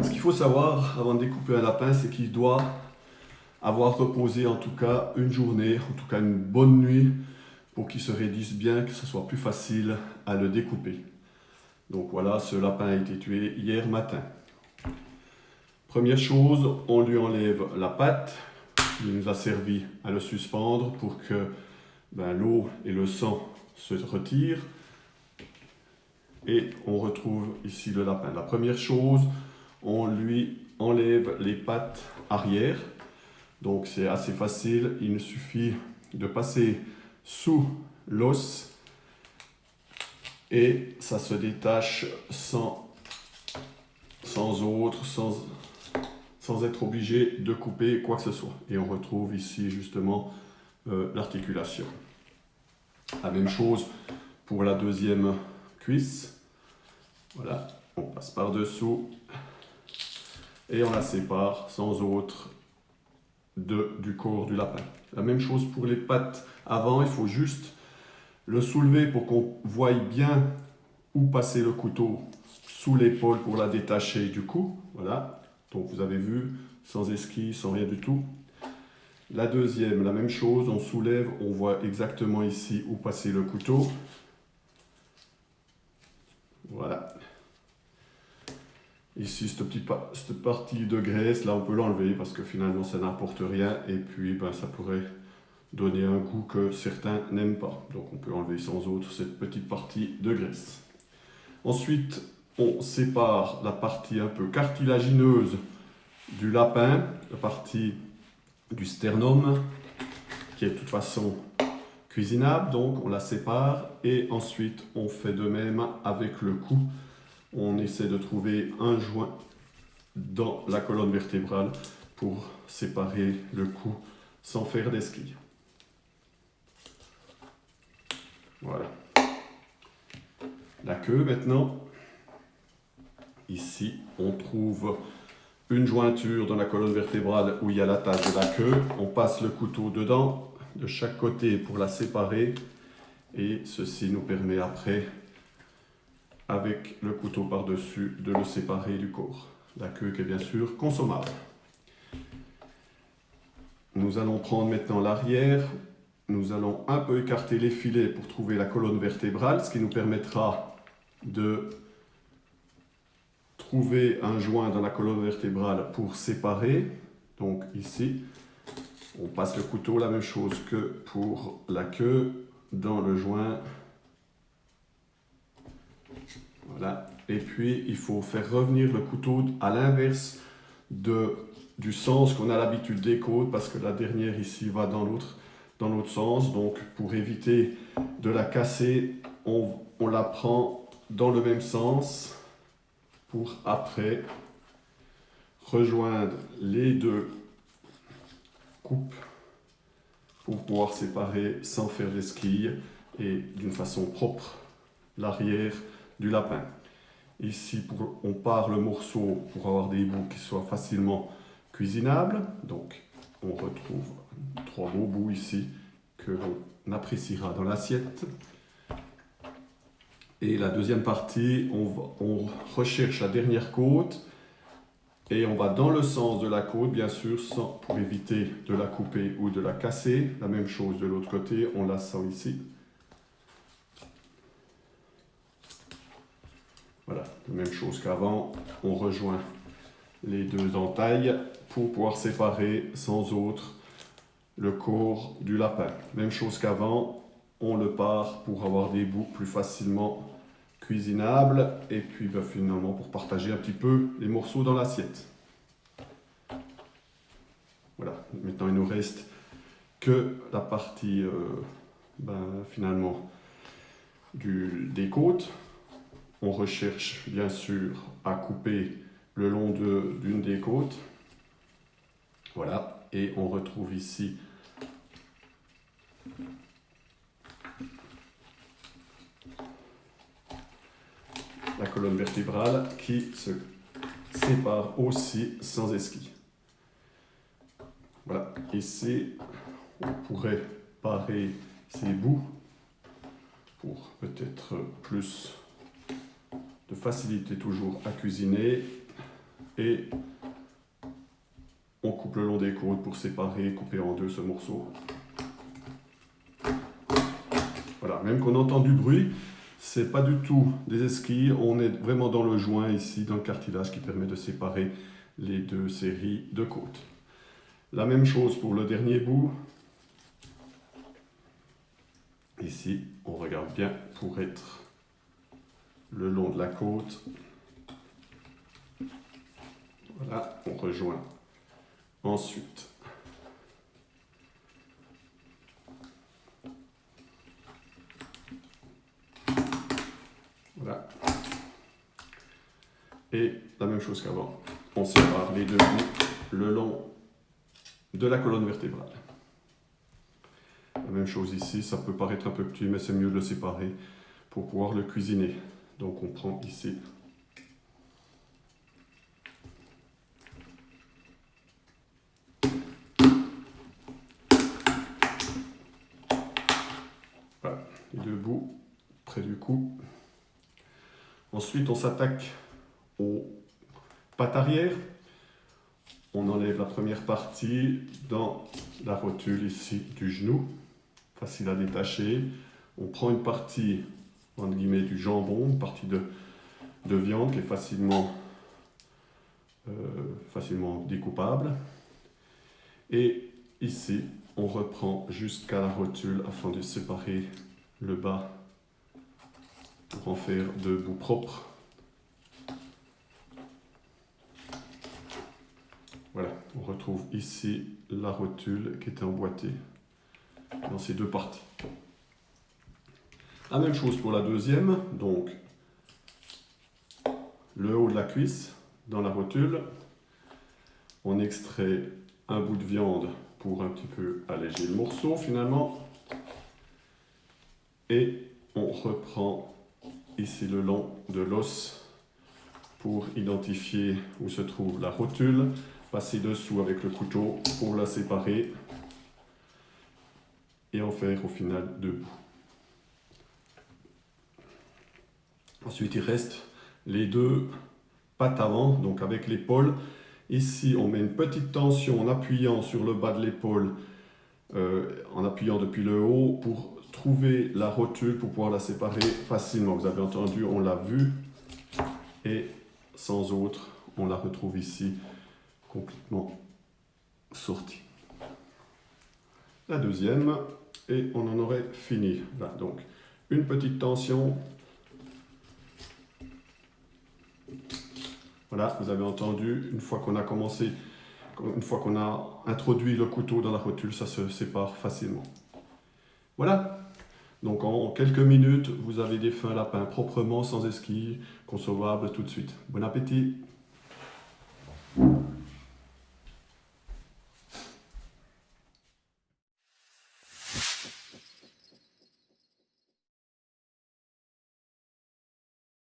Ce qu'il faut savoir avant de découper un lapin, c'est qu'il doit avoir reposé en tout cas une journée, en tout cas une bonne nuit, pour qu'il se raidisse bien, que ce soit plus facile à le découper. Donc voilà, ce lapin a été tué hier matin. Première chose, on lui enlève la patte. Il nous a servi à le suspendre pour que l'eau et le sang se retirent. Et on retrouve ici le lapin. La première chose, on lui enlève les pattes arrière. Donc c'est assez facile, il nous suffit de passer sous l'os et ça se détache sans être obligé de couper quoi que ce soit. Et on retrouve ici justement l'articulation. La même chose pour la deuxième cuisse. Voilà, on passe par-dessous et on la sépare sans autre du corps du lapin. La même chose pour les pattes avant, il faut juste le soulever pour qu'on voie bien où passer le couteau sous l'épaule pour la détacher du cou. Voilà, donc vous avez vu, sans esquisse, sans rien du tout. La deuxième, la même chose, on soulève, on voit exactement ici où passer le couteau. Voilà. Ici, cette partie de graisse, là, on peut l'enlever parce que finalement, ça n'apporte rien. Et puis, ça pourrait donner un goût que certains n'aiment pas. Donc, on peut enlever sans autre cette petite partie de graisse. Ensuite, on sépare la partie un peu cartilagineuse du lapin, la partie du sternum, qui est de toute façon cuisinable. Donc, on la sépare et ensuite, on fait de même avec le cou. On essaie de trouver un joint dans la colonne vertébrale pour séparer le cou sans faire d'esquille. Voilà. La queue maintenant. Ici, on trouve une jointure dans la colonne vertébrale où il y a l'attache de la queue. On passe le couteau dedans, de chaque côté pour la séparer. Et ceci nous permet après, avec le couteau par-dessus, de le séparer du corps. La queue qui est bien sûr consommable. Nous allons prendre maintenant l'arrière. Nous allons un peu écarter les filets pour trouver la colonne vertébrale, ce qui nous permettra de trouver un joint dans la colonne vertébrale pour séparer. Donc ici, on passe le couteau, la même chose que pour la queue, dans le joint. Voilà. Et puis, il faut faire revenir le couteau à l'inverse du sens qu'on a l'habitude découdre, parce que la dernière ici va dans l'autre sens. Donc, pour éviter de la casser, on la prend dans le même sens pour après rejoindre les deux coupes pour pouvoir séparer sans faire d'esquille et d'une façon propre l'arrière du lapin. Ici, on part le morceau pour avoir des bouts qui soient facilement cuisinables. Donc, on retrouve 3 beaux bouts ici que l'on appréciera dans l'assiette. Et la deuxième partie, on recherche la dernière côte et on va dans le sens de la côte, bien sûr, pour éviter de la couper ou de la casser. La même chose de l'autre côté, on la sent ici. Voilà, la même chose qu'avant, on rejoint les deux entailles pour pouvoir séparer sans autre le corps du lapin. Même chose qu'avant, on le part pour avoir des bouts plus facilement cuisinables et puis finalement pour partager un petit peu les morceaux dans l'assiette. Voilà, maintenant il nous reste que la partie finalement des côtes. On recherche bien sûr à couper le long d'une des côtes. Voilà, et on retrouve ici la colonne vertébrale qui se sépare aussi sans esquille. Voilà, ici on pourrait parer ces bouts pour peut-être plus de facilité toujours à cuisiner. et on coupe le long des côtes pour séparer, couper en deux ce morceau. Voilà, même qu'on entend du bruit, c'est pas du tout des esquilles, on est vraiment dans le joint ici, dans le cartilage qui permet de séparer les deux séries de côtes. La même chose pour le dernier bout. Ici, on regarde bien pour être le long de la côte. Voilà, on rejoint ensuite. Voilà. Et la même chose qu'avant, on sépare les deux bouts le long de la colonne vertébrale. La même chose ici, ça peut paraître un peu petit, mais c'est mieux de le séparer pour pouvoir le cuisiner. Donc on prend ici. Voilà, les deux bouts près du cou. Ensuite, on s'attaque aux pattes arrière. On enlève la première partie dans la rotule ici du genou. Facile à détacher. On prend une partie, entre guillemets, du jambon, une partie de viande qui est facilement découpable. Et ici, on reprend jusqu'à la rotule afin de séparer le bas pour en faire deux bouts propres. Voilà, on retrouve ici la rotule qui était emboîtée dans ces deux parties. La même chose pour la deuxième, donc le haut de la cuisse dans la rotule. On extrait un bout de viande pour un petit peu alléger le morceau finalement. Et on reprend ici le long de l'os pour identifier où se trouve la rotule. Passer dessous avec le couteau pour la séparer et en faire au final deux bouts. Ensuite, il reste les deux pattes avant, donc avec l'épaule. Ici, on met une petite tension en appuyant sur le bas de l'épaule, en appuyant depuis le haut pour trouver la rotule pour pouvoir la séparer facilement. Vous avez entendu, on l'a vu et sans autre, on la retrouve ici complètement sortie. La deuxième et on en aurait fini. Là, donc une petite tension. Voilà, vous avez entendu, une fois qu'on a commencé, une fois qu'on a introduit le couteau dans la rotule, ça se sépare facilement. Voilà, donc en quelques minutes, vous avez défait un lapin proprement, sans esquilles, consommable tout de suite. Bon appétit!